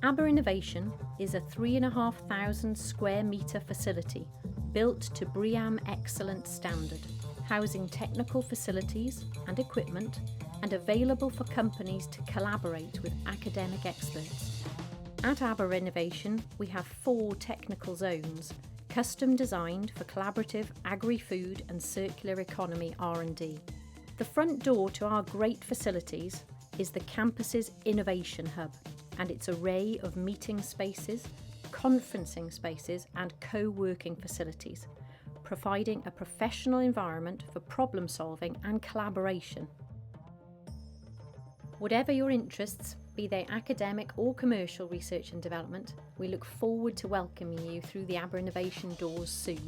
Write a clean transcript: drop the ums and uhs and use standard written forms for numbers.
Aber Innovation is a 3,500 square metre facility built to BREEAM Excellent standard, housing technical facilities and equipment and available for companies to collaborate with academic experts. At Aber Innovation, we have 4 technical zones, custom designed for collaborative agri-food and circular economy R&D. The front door to our great facilities is the campus's innovation hub and its array of meeting spaces, conferencing spaces and co-working facilities, providing a professional environment for problem solving and collaboration. Whatever your interests, be they academic or commercial research and development, we look forward to welcoming you through the Aber Innovation doors soon.